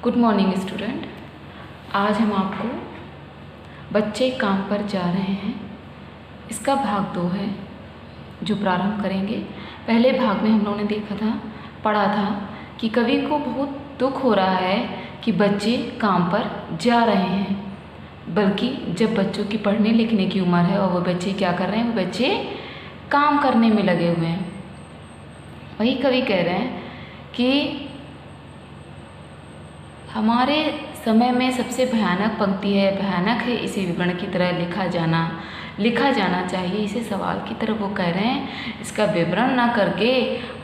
Good morning student. आज हम आपको बच्चे काम पर जा रहे हैं इसका भाग 2 है जो प्रारंभ करेंगे। पहले भाग में हम लोगों ने पढ़ा था कि कवि को बहुत दुख हो रहा है कि बच्चे काम पर जा रहे हैं, बल्कि जब बच्चों की पढ़ने लिखने की उम्र है और वो बच्चे क्या कर रहे हैं, वो बच्चे काम करने में लगे हुए हैं। वही कवि कह रहे हैं कि हमारे समय में सबसे भयानक पंक्ति है, भयानक है इसे विवरण की तरह लिखा जाना चाहिए। इसे सवाल की तरह वो कह रहे हैं, इसका विवरण ना करके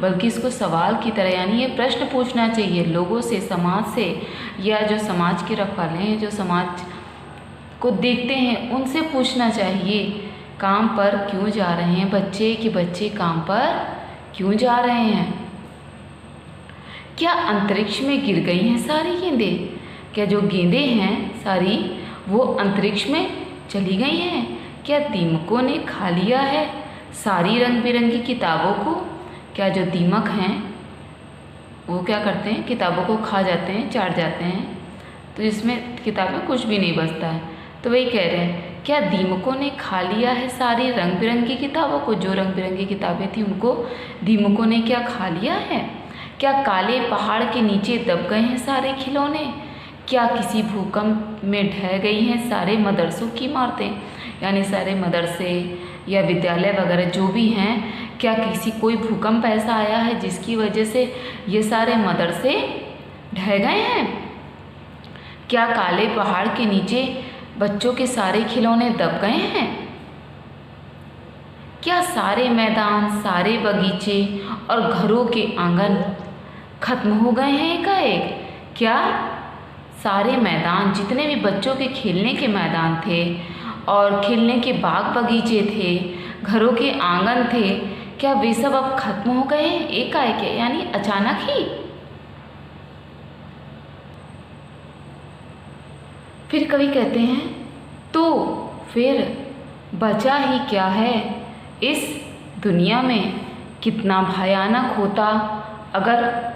बल्कि इसको सवाल की तरह, यानी ये प्रश्न पूछना चाहिए लोगों से, समाज से, या जो समाज के रखवाले हैं, जो समाज को देखते हैं, उनसे पूछना चाहिए काम पर क्यों जा रहे हैं बच्चे, कि बच्चे काम पर क्यों जा रहे हैं। क्या अंतरिक्ष में गिर गई हैं सारी गेंदें? क्या जो गेंदें हैं सारी वो अंतरिक्ष में चली गई हैं? क्या दीमकों ने खा लिया है सारी रंग बिरंगी किताबों को? क्या जो दीमक हैं वो क्या करते हैं, किताबों को खा जाते हैं, चाट जाते हैं, तो इसमें किताब में कुछ भी नहीं बचता है। तो वही कह रहे हैं, क्या दीमकों ने खा लिया है सारी रंग बिरंगी किताबों को? जो रंग बिरंगी किताबें थी उनको दीमकों ने क्या खा लिया है? क्या काले पहाड़ के नीचे दब गए हैं सारे खिलौने? क्या किसी भूकंप में ढह गई हैं सारे मदरसों की इमारतें, यानी सारे मदरसे या विद्यालय वगैरह जो भी हैं, क्या कोई भूकंप ऐसा आया है जिसकी वजह से ये सारे मदरसे ढह गए हैं? क्या काले पहाड़ के नीचे बच्चों के सारे खिलौने दब गए हैं? क्या सारे मैदान, सारे बगीचे और घरों के आंगन खत्म हो गए हैं एकाएक? क्या सारे मैदान, जितने भी बच्चों के खेलने के मैदान थे और खेलने के बाग बगीचे थे, घरों के आंगन थे, क्या वे सब अब खत्म हो गए हैं एकाएक, यानी अचानक ही? फिर कवि कहते हैं, तो फिर बचा ही क्या है इस दुनिया में? कितना भयानक होता अगर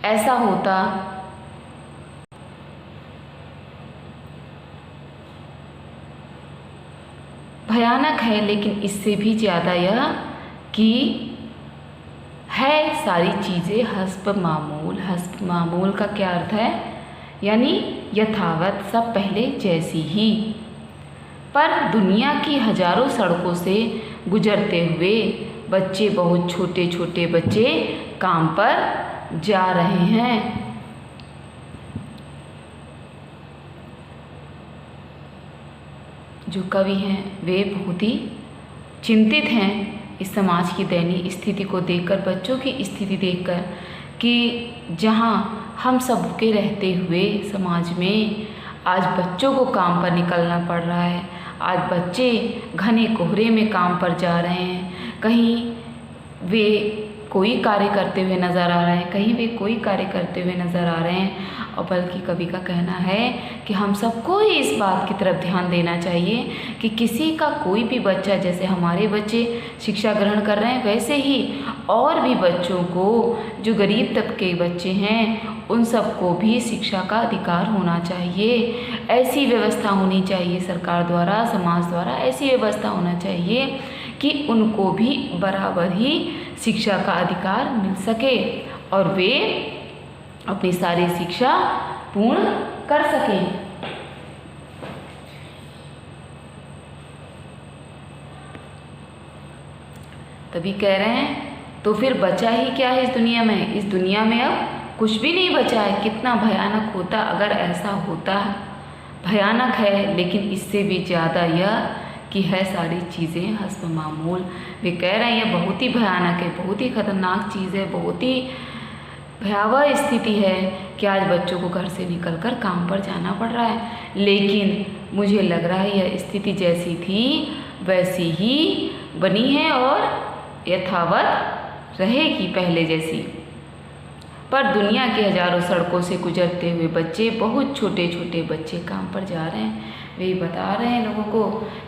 ऐसा होता। भयानक है, लेकिन इससे भी ज़्यादा यह कि है सारी चीज़ें हस्ब मामूल। हस्ब मामूल का क्या अर्थ है? यानी यथावत, सब पहले जैसी ही। पर दुनिया की हजारों सड़कों से गुजरते हुए बच्चे, बहुत छोटे छोटे बच्चे काम पर जा रहे हैं। जो कवि हैं वे बहुत ही चिंतित हैं इस समाज की दयनीय स्थिति को देखकर, बच्चों की स्थिति देखकर, कि जहां हम सब के रहते हुए समाज में आज बच्चों को काम पर निकलना पड़ रहा है। आज बच्चे घने कोहरे में काम पर जा रहे हैं, कहीं वे कोई कार्य करते हुए नज़र आ रहे हैं, कहीं वे कोई कार्य करते हुए नज़र आ रहे हैं। और बल्कि कवि का कहना है कि हम सबको ही इस बात की तरफ ध्यान देना चाहिए कि किसी का कोई भी बच्चा, जैसे हमारे बच्चे शिक्षा ग्रहण कर रहे हैं, वैसे ही और भी बच्चों को, जो गरीब तबके के बच्चे हैं, उन सबको भी शिक्षा का अधिकार होना चाहिए। ऐसी व्यवस्था होनी चाहिए सरकार द्वारा, समाज द्वारा ऐसी व्यवस्था होना चाहिए कि उनको भी बराबर ही शिक्षा का अधिकार मिल सके और वे अपनी सारी शिक्षा पूर्ण कर सकें। तभी कह रहे हैं, तो फिर बचा ही क्या है इस दुनिया में? इस दुनिया में अब कुछ भी नहीं बचा है। कितना भयानक होता अगर ऐसा होता। भयानक है, लेकिन इससे भी ज़्यादा यह कि है सारी चीज़ें हस्ब मामूल। वे कह रहे हैं यह बहुत ही भयानक है, बहुत ही खतरनाक चीज़ है, बहुत ही भयावह स्थिति है कि आज बच्चों को घर से निकलकर काम पर जाना पड़ रहा है। लेकिन मुझे लग रहा है यह स्थिति जैसी थी वैसी ही बनी है और यथावत रहेगी पहले जैसी। पर दुनिया की हजारों सड़कों से गुजरते हुए बच्चे, बहुत छोटे छोटे बच्चे काम पर जा रहे हैं। वे बता रहे हैं लोगों को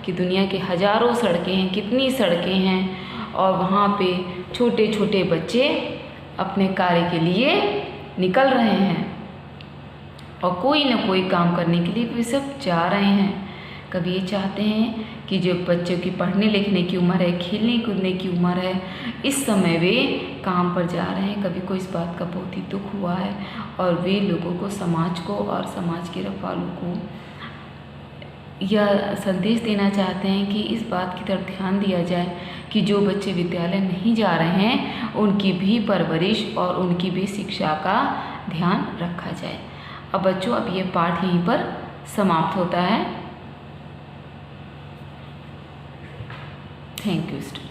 कि दुनिया के हजारों सड़कें हैं, कितनी सड़कें हैं, और वहाँ पे छोटे छोटे बच्चे अपने कार्य के लिए निकल रहे हैं और कोई ना कोई काम करने के लिए वे सब जा रहे हैं। कभी ये चाहते हैं कि जो बच्चों की पढ़ने लिखने की उम्र है, खेलने कूदने की उम्र है, इस समय वे काम पर जा रहे हैं। कभी को इस बात का बहुत ही दुख हुआ है और वे लोगों को, समाज को और समाज के रखवालों को यह संदेश देना चाहते हैं कि इस बात की तरफ ध्यान दिया जाए कि जो बच्चे विद्यालय नहीं जा रहे हैं उनकी भी परवरिश और उनकी भी शिक्षा का ध्यान रखा जाए। अब बच्चों, अब ये पाठ यहीं पर समाप्त होता है। Thank you.